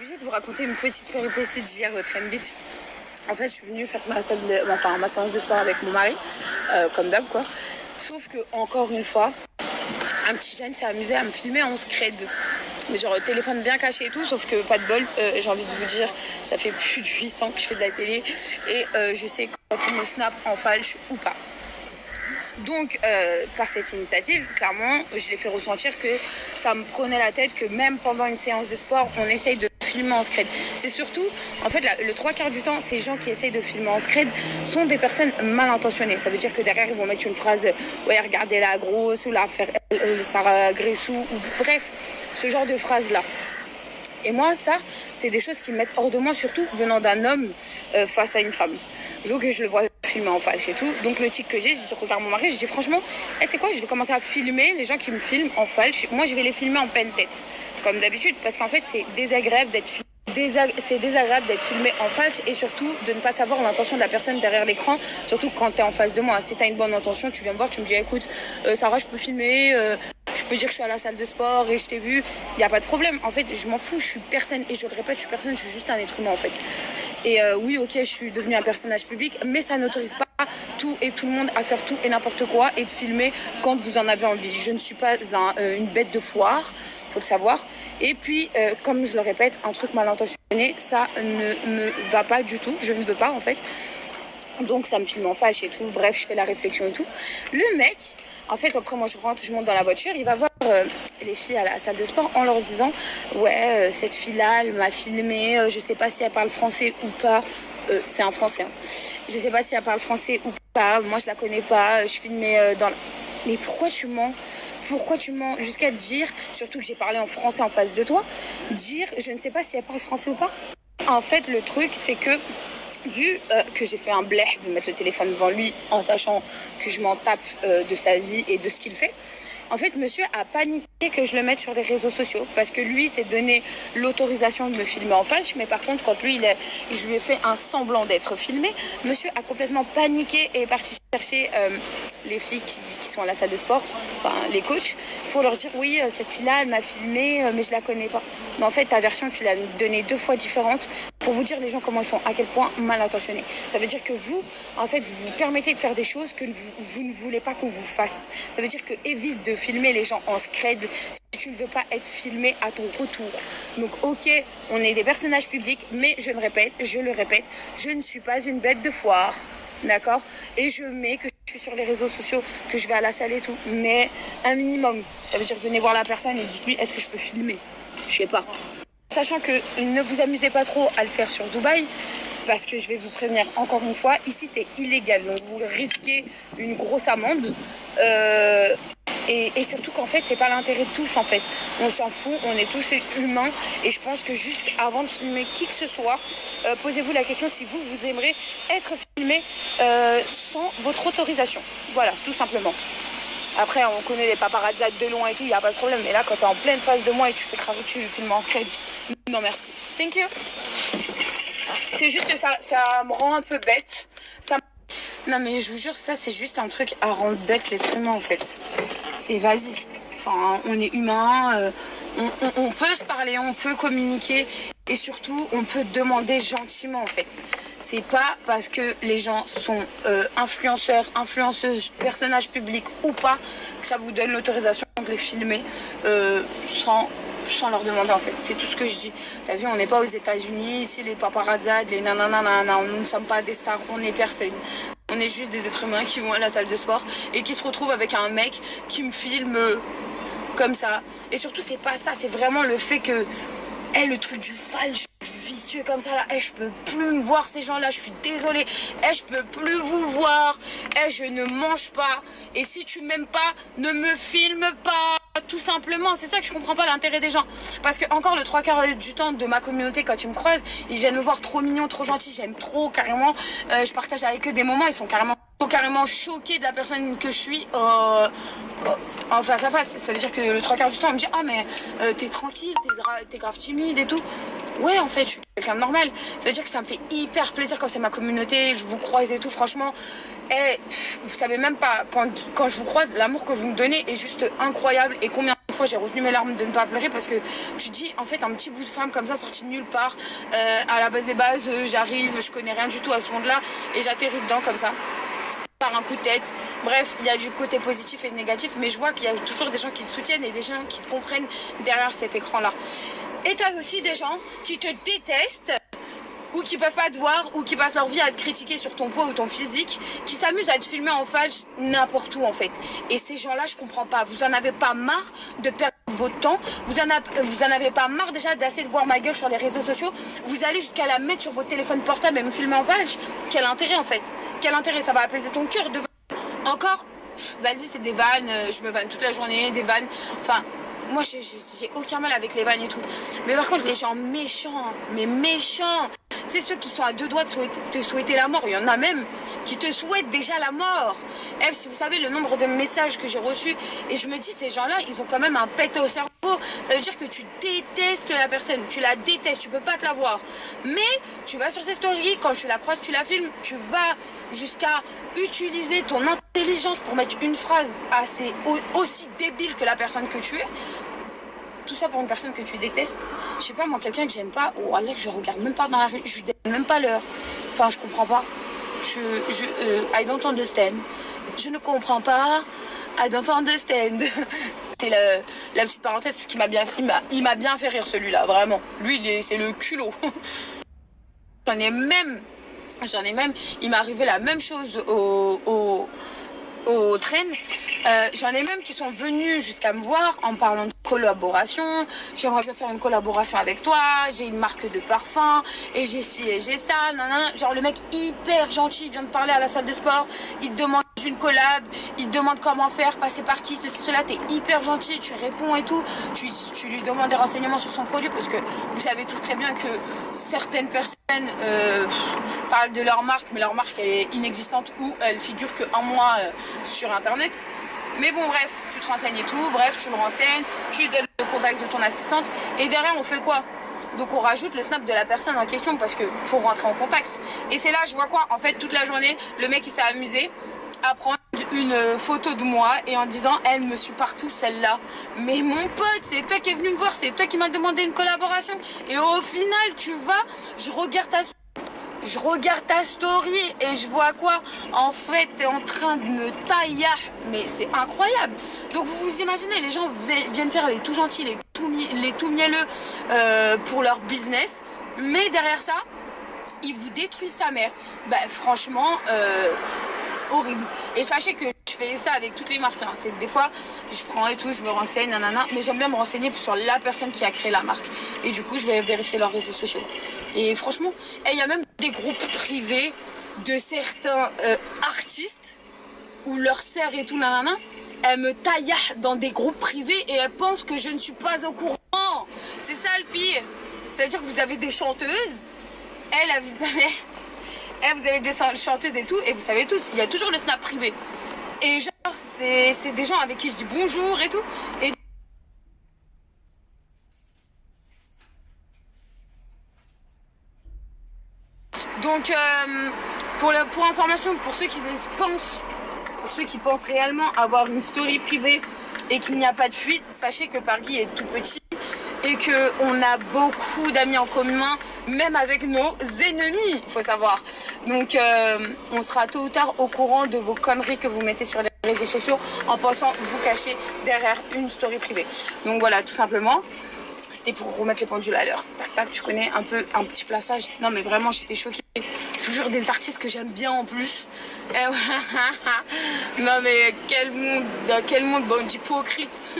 obligée de vous raconter une petite péripétie d'hier au Trend Beach. En fait, je suis venue faire ma séance de sport avec mon mari, comme d'hab quoi. Sauf que, encore une fois, un petit jeune s'est amusé à me filmer en scred. Mais genre téléphone bien caché et tout, sauf que pas de bol, j'ai envie de vous dire, ça fait plus de 8 ans que je fais de la télé et je sais quand on me snap en falche ou pas. Donc, par cette initiative, clairement, je l'ai fait ressentir que ça me prenait la tête, que même pendant une séance de sport, on essaye de filmer en scred. C'est surtout, en fait, le 3/4 du temps, ces gens qui essayent de filmer en scred sont des personnes mal intentionnées. Ça veut dire que derrière, ils vont mettre une phrase, ouais, regardez la grosse, ou la faire Sarah Gressou, ou bref, ce genre de phrase-là. Et moi, ça, c'est des choses qui me mettent hors de moi, surtout venant d'un homme face à une femme. Donc, je le vois filmer en falche et tout. Donc, le tic que j'ai, je regarde mon mari, je dis franchement, c'est quoi, je vais commencer à filmer les gens qui me filment en falche. Moi, je vais les filmer en pleine tête, comme d'habitude, parce qu'en fait, c'est désagréable d'être filmé. C'est désagréable d'être filmé en falche et surtout de ne pas savoir l'intention de la personne derrière l'écran, surtout quand tu es en face de moi. Si tu as une bonne intention, tu viens me voir, tu me dis écoute, Sarah, je peux filmer, je peux dire que je suis à la salle de sport et je t'ai vu, il n'y a pas de problème. En fait, je m'en fous, je suis personne et je le répète, je suis personne, je suis juste un être humain en fait. Et oui, ok, je suis devenue un personnage public, mais ça n'autorise pas tout et tout le monde à faire tout et n'importe quoi et de filmer quand vous en avez envie. Je ne suis pas une bête de foire, faut le savoir. Et puis, comme je le répète, un truc mal intentionné, ça ne me va pas du tout. Je ne veux pas, en fait. Donc, ça me filme en falche et tout. Bref, je fais la réflexion et tout. Le mec, en fait, après, moi, je rentre, je monte dans la voiture. Il va voir les filles à la salle de sport en leur disant « Ouais, cette fille-là, elle m'a filmé. Je sais pas si elle parle français ou pas. » c'est un français. Hein. Je sais pas si elle parle français ou pas. Moi, je la connais pas. Je filmais dans la... Mais pourquoi tu mens ? Pourquoi tu mens jusqu'à dire, surtout que j'ai parlé en français en face de toi, dire je ne sais pas si elle parle français ou pas. En fait, le truc, c'est que vu que j'ai fait un bleh de mettre le téléphone devant lui en sachant que je m'en tape de sa vie et de ce qu'il fait, en fait, monsieur a paniqué que je le mette sur les réseaux sociaux parce que lui s'est donné l'autorisation de me filmer en falche, mais par contre, quand lui, je lui ai fait un semblant d'être filmé, monsieur a complètement paniqué et est parti chercher les filles qui sont à la salle de sport, enfin les coachs, pour leur dire oui, cette fille-là, elle m'a filmé, mais je la connais pas. Mais en fait, ta version, tu l'as donnée 2 fois différente pour vous dire les gens comment ils sont, à quel point mal intentionnés. Ça veut dire que vous, en fait, vous vous permettez de faire des choses que vous ne voulez pas qu'on vous fasse. Ça veut dire que évite de filmer les gens en scred si tu ne veux pas être filmé à ton retour. Donc, ok, on est des personnages publics, mais je le répète, je ne suis pas une bête de foire. D'accord ? Et je mets que je suis sur les réseaux sociaux, que je vais à la salle et tout. Mais un minimum. Ça veut dire venez voir la personne et dites-lui est-ce que je peux filmer ? Je sais pas. Sachant que ne vous amusez pas trop à le faire sur Dubaï, parce que je vais vous prévenir encore une fois, ici c'est illégal. Donc vous risquez une grosse amende. Et surtout qu'en fait, c'est pas l'intérêt de tous en fait. On s'en fout, on est tous humains. Et je pense que juste avant de filmer qui que ce soit, posez-vous la question si vous aimeriez être filmé sans votre autorisation. Voilà, tout simplement. Après, on connaît les paparazzades de loin et tout, il n'y a pas de problème. Mais là, quand t'es en pleine face de moi et tu fais cramer, tu filmes en scred, non merci. Thank you. C'est juste que ça me rend un peu bête. Non mais je vous jure, ça c'est juste un truc à rendre bête l'être humain en fait. C'est vas-y. Enfin, on est humain, on peut se parler, on peut communiquer et surtout on peut demander gentiment en fait. C'est pas parce que les gens sont influenceurs, influenceuses, personnages publics ou pas que ça vous donne l'autorisation de les filmer sans leur demander en fait. C'est tout ce que je dis. T'as vu, on n'est pas aux États-Unis, ici les paparazzades, les nanana, nous ne sommes pas des stars, on est personne. On est juste des êtres humains qui vont à la salle de sport et qui se retrouvent avec un mec qui me filme comme ça. Et surtout, c'est pas ça, c'est vraiment le fait que, le truc du falche, du vicieux comme ça, là, je peux plus me voir ces gens-là, je suis désolée. Je peux plus vous voir. Je ne mange pas. Et si tu m'aimes pas, ne me filme pas. Tout simplement, c'est ça que je comprends pas l'intérêt des gens. Parce que encore le 3/4 du temps de ma communauté, quand ils me croisent, ils viennent me voir trop mignons, trop gentils, j'aime trop carrément. Je partage avec eux des moments, ils sont carrément choqués de la personne que je suis en face à face. Ça veut dire que le 3/4 du temps, on me dit ah mais t'es tranquille, t'es grave timide et tout. Ouais, en fait, je suis quelqu'un de normal. Ça veut dire que ça me fait hyper plaisir quand c'est ma communauté, je vous croise et tout, franchement. Vous savez même pas, quand je vous croise, l'amour que vous me donnez est juste incroyable. Et combien de fois, j'ai retenu mes larmes de ne pas pleurer parce que tu te dis, en fait, un petit bout de femme comme ça, sorti de nulle part, à la base des bases, j'arrive, je connais rien du tout à ce monde-là et j'atterris dedans comme ça, par un coup de tête. Bref, il y a du côté positif et négatif, mais je vois qu'il y a toujours des gens qui te soutiennent et des gens qui te comprennent derrière cet écran-là. Et tu as aussi des gens qui te détestent ou qui peuvent pas te voir, ou qui passent leur vie à te critiquer sur ton poids ou ton physique, qui s'amusent à te filmer en falche n'importe où en fait. Et ces gens-là, je comprends pas. Vous en avez pas marre de perdre votre temps, vous en avez pas marre déjà d'assez de voir ma gueule sur les réseaux sociaux, vous allez jusqu'à la mettre sur votre téléphone portable et me filmer en falche. Quel intérêt en fait? Quel intérêt? Ça va apaiser ton cœur de... Encore, vas-y, c'est des vannes, je me vanne toute la journée, des vannes, enfin... Moi, j'ai aucun mal avec les vannes et tout. Mais par contre, les gens méchants, mais méchants, tu sais, ceux qui sont à deux doigts de te souhaiter la mort, il y en a même qui te souhaitent déjà la mort. Eh, si vous savez le nombre de messages que j'ai reçus, et je me dis, ces gens-là, ils ont quand même un pet au cerveau. Ça veut dire que tu détestes la personne, tu la détestes, tu peux pas te la voir. Mais tu vas sur ses stories, quand tu la croises, tu la filmes, tu vas jusqu'à utiliser ton intelligence pour mettre une phrase aussi débile que la personne que tu es. Tout ça pour une personne que tu détestes. Je sais pas, moi, quelqu'un que j'aime pas, oh Allah, que je regarde même pas dans la rue, je lui donne même pas l'heure. Enfin, je comprends pas. I don't understand. Je ne comprends pas. I don't understand. C'est la petite parenthèse parce qu'il il m'a bien fait rire celui-là, vraiment. Lui, c'est le culot. J'en ai même, il m'est arrivé la même chose au train. J'en ai même qui sont venus jusqu'à me voir en parlant de collaboration. J'aimerais bien faire une collaboration avec toi, j'ai une marque de parfum et j'ai ci et j'ai ça, nanana. Genre le mec hyper gentil, il vient de parler à la salle de sport, il te demande une collab, il te demande comment faire, passer par qui, ceci, cela, t'es hyper gentil, tu réponds et tout, tu lui demandes des renseignements sur son produit parce que vous savez tous très bien que certaines personnes parlent de leur marque, mais leur marque elle est inexistante ou elle figure qu'un mois sur internet. Mais bon, bref, tu te renseignes et tout, bref, tu le renseignes, tu lui donnes le contact de ton assistante et derrière on fait quoi? Donc on rajoute le snap de la personne en question parce que pour rentrer en contact. Et c'est là, je vois quoi? En fait, toute la journée, le mec il s'est amusé à prendre une photo de moi et en disant elle me suit partout celle-là. Mais mon pote, c'est toi qui es venu me voir, c'est toi qui m'as demandé une collaboration. Et au final, tu vas, je regarde ta story et je vois quoi? En fait, t'es en train de me tailler. Mais c'est incroyable. Donc vous vous imaginez, les gens viennent faire les tout gentils, les tout mielleux pour leur business. Mais derrière ça, ils vous détruisent sa mère. Bah franchement, horrible. Et sachez que je fais ça avec toutes les marques. Hein. C'est que des fois, je prends et tout, je me renseigne, nanana. Mais j'aime bien me renseigner sur la personne qui a créé la marque. Et du coup, je vais vérifier leurs réseaux sociaux. Et franchement, il y a même des groupes privés de certains artistes où leur sœur et tout, nanana, elle me taille dans des groupes privés et elle pense que je ne suis pas au courant. C'est ça le pire. Ça veut dire que vous avez des chanteuses. Vous avez des chanteuses et tout, et vous savez tous, il y a toujours le snap privé. Et genre, c'est des gens avec qui je dis bonjour et tout. Et donc, pour information, pour ceux qui pensent réellement avoir une story privée et qu'il n'y a pas de fuite, sachez que Paris est tout petit et qu'on a beaucoup d'amis en commun, même avec nos ennemis, il faut savoir. Donc, on sera tôt ou tard au courant de vos conneries que vous mettez sur les réseaux sociaux en pensant vous cacher derrière une story privée. Donc voilà, tout simplement. C'était pour remettre les pendules à l'heure. Tac, tac, tu connais un petit plaçage. Non, mais vraiment, j'étais choquée. Je vous jure, des artistes que j'aime bien en plus. Non, mais quel monde, bande d'hypocrites.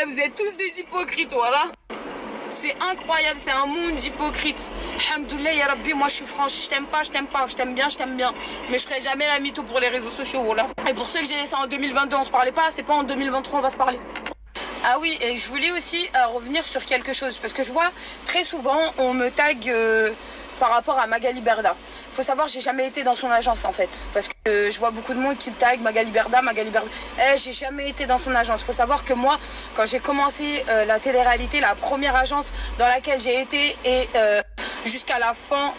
Vous êtes tous des hypocrites, voilà. C'est incroyable, c'est un monde d'hypocrites. Alhamdoulilah, ya Rabbi, moi je suis franche, je t'aime pas, je t'aime bien. Mais je ferai jamais la mytho pour les réseaux sociaux, voilà. Et pour ceux que j'ai laissé en 2022, on se parlait pas, c'est pas en 2023, on va se parler. Ah oui, et je voulais aussi revenir sur quelque chose, parce que je vois très souvent, on me tag par rapport à Magali Berda. Faut savoir, j'ai jamais été dans son agence en fait, parce que je vois beaucoup de monde qui me tag Magali Berda. J'ai jamais été dans son agence. Faut savoir que moi, quand j'ai commencé la télé-réalité, la première agence dans laquelle j'ai été et jusqu'à la fin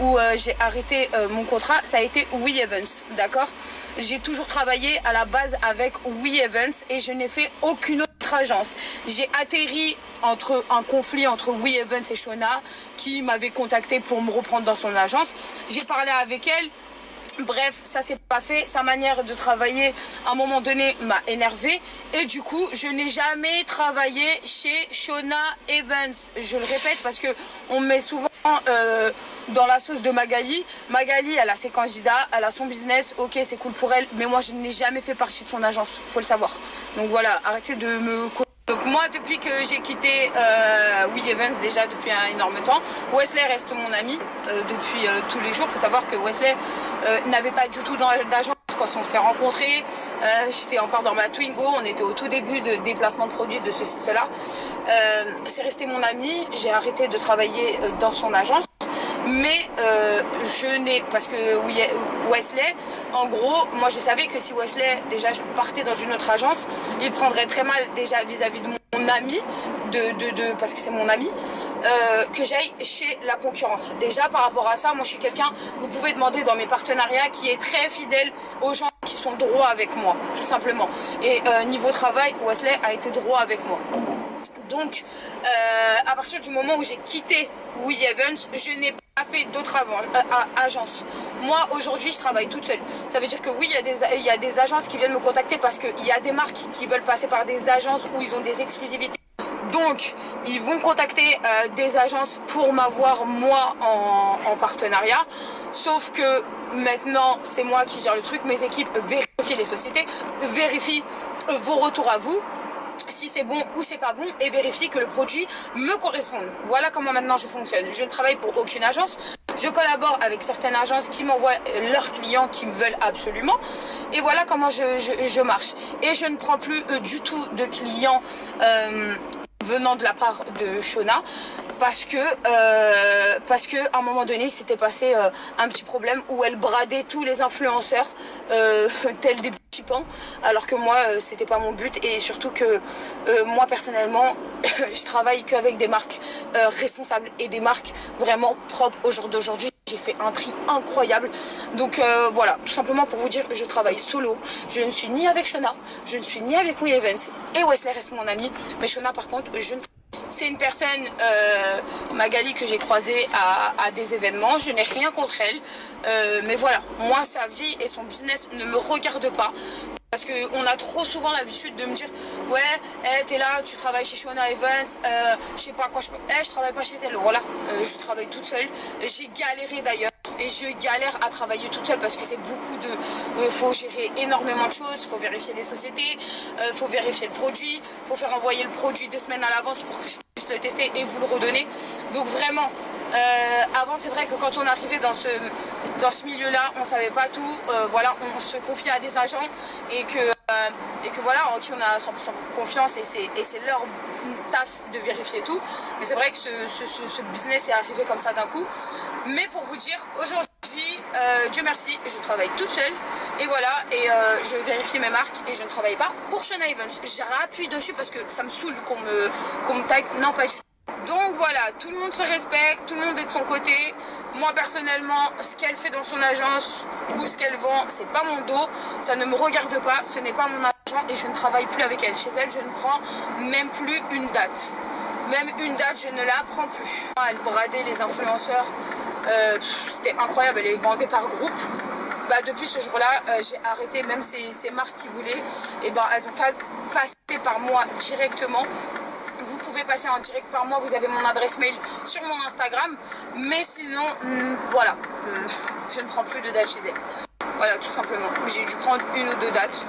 où j'ai arrêté mon contrat, ça a été We Evans, d'accord? J'ai toujours travaillé à la base avec We Evans et je n'ai fait aucune autre autre agence. J'ai atterri entre un conflit entre We Evans et Shona qui m'avait contacté pour me reprendre dans son agence. J'ai parlé avec elle. Bref, ça s'est pas fait. Sa manière de travailler, à un moment donné, m'a énervée. Et du coup, je n'ai jamais travaillé chez Shona Evans. Je le répète parce que on me met souvent dans la sauce de Magali. Magali, elle a ses candidats, elle a son business. Ok, c'est cool pour elle. Mais moi, je n'ai jamais fait partie de son agence. Faut le savoir. Donc voilà, arrêtez de me... Donc moi, depuis que j'ai quitté We Evans, déjà depuis un énorme temps, Wesley reste mon ami depuis tous les jours. Il faut savoir que Wesley n'avait pas du tout d'agence quand on s'est rencontrés. J'étais encore dans ma Twingo, on était au tout début de déplacement de produits, de ceci, cela. C'est resté mon ami, j'ai arrêté de travailler dans son agence. Mais je n'ai... Parce que Wesley, en gros, moi je savais que si Wesley, déjà je partais dans une autre agence, il prendrait très mal déjà vis-à-vis de mon ami, parce que c'est mon ami, que j'aille chez la concurrence. Déjà par rapport à ça, moi je suis quelqu'un, vous pouvez demander dans mes partenariats, qui est très fidèle aux gens qui sont droits avec moi, tout simplement. Et niveau travail, Wesley a été droit avec moi. Donc, à partir du moment où j'ai quitté We Evans, je n'ai pas fait d'autres agences. Moi, aujourd'hui, je travaille toute seule. Ça veut dire que oui, il y a des agences qui viennent me contacter parce qu'il y a des marques qui veulent passer par des agences où ils ont des exclusivités. Donc, ils vont contacter des agences pour m'avoir, moi, en partenariat. Sauf que maintenant, c'est moi qui gère le truc. Mes équipes vérifient les sociétés, vérifient vos retours à vous, si c'est bon ou c'est pas bon, et vérifier que le produit me corresponde. Voilà comment maintenant je fonctionne. Je ne travaille pour aucune agence. Je collabore avec certaines agences qui m'envoient leurs clients qui me veulent absolument. Et voilà comment je marche. Et je ne prends plus du tout de clients venant de la part de Shona. Parce que à un moment donné, il s'était passé un petit problème où elle bradait tous les influenceurs tels des petits pains, alors que moi, c'était pas mon but. Et surtout que moi, personnellement, je travaille qu'avec des marques responsables et des marques vraiment propres au jour d'aujourd'hui. J'ai fait un tri incroyable. Donc voilà, tout simplement pour vous dire que je travaille solo. Je ne suis ni avec Shona, je ne suis ni avec We Evans. Et Wesley reste mon ami. Mais Shona, par contre, je ne... C'est une personne, Magali, que j'ai croisée à des événements. Je n'ai rien contre elle. Mais voilà, moi, sa vie et son business ne me regardent pas. Parce qu'on a trop souvent l'habitude de me dire « Ouais, t'es là, tu travailles chez Shona Evans, je sais pas quoi, je travaille pas chez elle. » Voilà, je travaille toute seule. J'ai galéré d'ailleurs. Et je galère à travailler toute seule parce que c'est beaucoup de... faut gérer énormément de choses, faut vérifier les sociétés, faut vérifier le produit, faut faire envoyer le produit 2 semaines à l'avance pour que je puisse le tester et vous le redonner. Donc vraiment, avant c'est vrai que quand on arrivait dans ce milieu-là, on savait pas tout. Voilà, on se confiait à des agents et que voilà, en qui on a 100% confiance et c'est leur taf de vérifier tout. Mais c'est vrai que ce business est arrivé comme ça d'un coup. Mais pour vous dire, aujourd'hui, Dieu merci, je travaille toute seule. Et voilà, et je vérifie mes marques et je ne travaille pas pour Shona Evans. J'appuie dessus parce que ça me saoule qu'on me tag. Non, pas du tout. Donc voilà, tout le monde se respecte, tout le monde est de son côté. Moi personnellement, ce qu'elle fait dans son agence ou ce qu'elle vend, c'est pas mon dos, ça ne me regarde pas, ce n'est pas mon agent et je ne travaille plus avec elle. Chez elle, je ne prends même plus une date. Même une date, je ne la prends plus. Elle bradait les influenceurs, c'était incroyable, elle les vendait par groupe. Bah, depuis ce jour-là, j'ai arrêté, même ces marques qui voulaient, et ben, elles ont qu'à passer par moi directement. Vous pouvez passer en direct par moi, vous avez mon adresse mail sur mon Instagram, mais sinon, voilà, je ne prends plus de date chez elle. Voilà, tout simplement. J'ai dû prendre 1 ou 2 dates,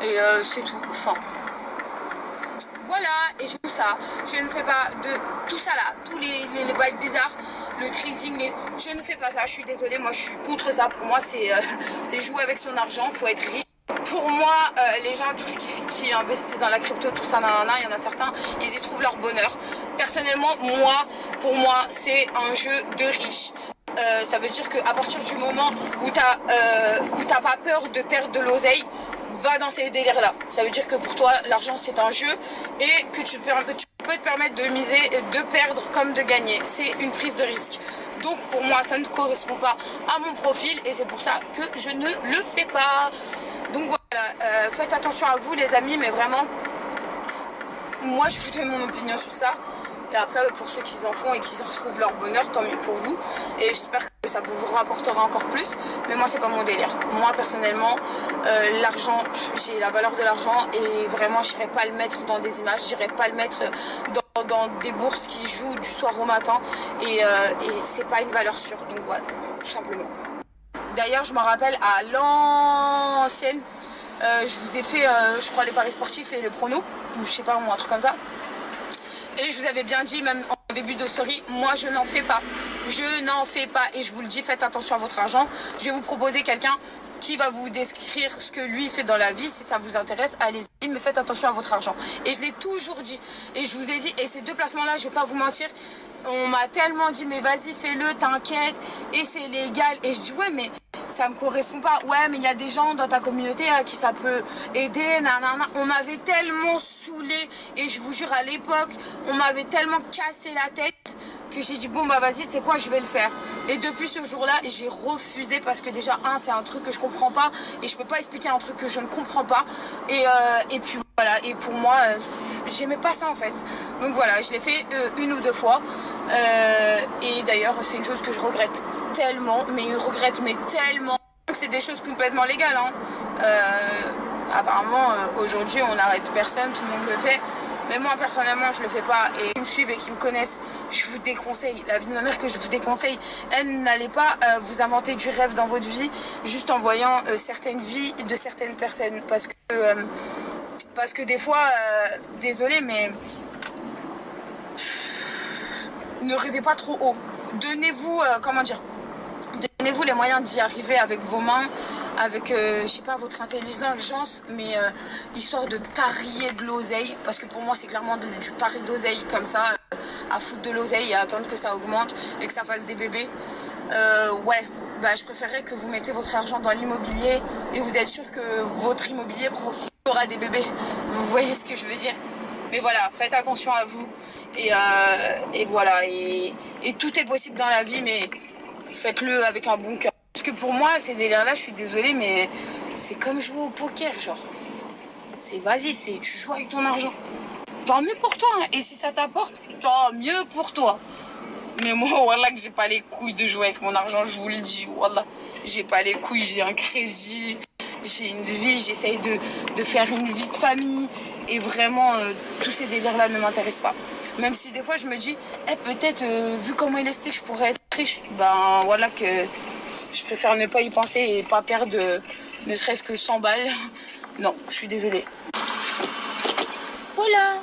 et c'est tout, enfin. Voilà, et j'ai tout ça. Je ne fais pas de tout ça là, tous les bails bizarres, le trading, je ne fais pas ça, je suis désolée, moi je suis contre ça. Pour moi, c'est jouer avec son argent, il faut être riche. Pour moi, les gens, tous qui investissent dans la crypto, tout ça, il y en a certains, ils y trouvent leur bonheur. Personnellement, pour moi, c'est un jeu de riche. Ça veut dire qu'à partir du moment où t'as pas peur de perdre de l'oseille, va dans ces délires-là. Ça veut dire que pour toi, l'argent, c'est un jeu et que tu peux te permettre de miser, de perdre comme de gagner. C'est une prise de risque. Donc, pour moi, ça ne correspond pas à mon profil et c'est pour ça que je ne le fais pas. Donc, voilà. Faites attention à vous, les amis, mais vraiment, moi je vous donne mon opinion sur ça. Et après, pour ceux qui en font et qui en trouvent leur bonheur, tant mieux pour vous. Et j'espère que ça vous rapportera encore plus. Mais moi, c'est pas mon délire. Moi, personnellement, l'argent, j'ai la valeur de l'argent. Et vraiment, je n'irai pas le mettre dans des images. Je n'irai pas le mettre dans des bourses qui jouent du soir au matin. Et c'est pas une valeur sûre. Donc voilà, tout simplement. D'ailleurs, je me rappelle à l'ancienne, je vous ai fait, je crois, les paris sportifs et le prono. Ou je sais pas, ou un truc comme ça. Et je vous avais bien dit, même en début de story, moi je n'en fais pas. Je n'en fais pas. Et je vous le dis, faites attention à votre argent. Je vais vous proposer quelqu'un qui va vous décrire ce que lui fait dans la vie. Si ça vous intéresse, allez-y, mais faites attention à votre argent. Et je l'ai toujours dit. Et je vous ai dit, et ces deux placements-là, je ne vais pas vous mentir, on m'a tellement dit, mais vas-y, fais-le, t'inquiète, et c'est légal. Et je dis, ouais, mais ça me correspond pas. Ouais, mais il y a des gens dans ta communauté à qui ça peut aider, nanana. On m'avait tellement saoulé, et je vous jure, à l'époque, on m'avait tellement cassé la tête que j'ai dit bon bah vas-y, tu sais quoi, je vais le faire. Et depuis ce jour-là, j'ai refusé parce que déjà c'est un truc que je comprends pas et je peux pas expliquer un truc que je ne comprends pas. Et puis voilà, et pour moi, j'aimais pas ça en fait. Donc voilà, je l'ai fait une ou deux fois. Et d'ailleurs, c'est une chose que je regrette tellement, mais tellement. C'est des choses complètement légales. Hein. Apparemment, aujourd'hui, on n'arrête personne, tout le monde le fait. Mais moi, personnellement, je le fais pas. Et qui me suivent et qui me connaissent, je vous déconseille. La vie de ma mère que je vous déconseille. Elle, n'allez pas vous inventer du rêve dans votre vie juste en voyant certaines vies de certaines personnes. Parce que des fois, désolé, mais ne rêvez pas trop haut. Donnez-vous, donnez-vous les moyens d'y arriver avec vos mains, avec, je sais pas, votre intelligence, mais histoire de parier de l'oseille, parce que pour moi c'est clairement du pari d'oseille comme ça, à foutre de l'oseille et à attendre que ça augmente et que ça fasse des bébés. Ouais, bah, je préférerais que vous mettez votre argent dans l'immobilier et vous êtes sûr que votre immobilier aura des bébés. Vous voyez ce que je veux dire? Mais voilà, faites attention à vous. Et voilà, et tout est possible dans la vie, mais faites-le avec un bon cœur. Parce que pour moi, ces délires-là, je suis désolée, mais c'est comme jouer au poker, genre. C'est vas-y, tu joues avec ton argent. Tant mieux pour toi, hein. Et si ça t'apporte, tant mieux pour toi. Mais moi, voilà que j'ai pas les couilles de jouer avec mon argent, je vous le dis, voilà. J'ai pas les couilles, j'ai un crédit, j'ai une vie, j'essaye de faire une vie de famille. Et vraiment, tous ces délires-là ne m'intéressent pas. Même si des fois, je me dis, peut-être, vu comment il explique, je pourrais être riche. Ben voilà que je préfère ne pas y penser et pas perdre ne serait-ce que 100 balles. Non, je suis désolée. Voilà.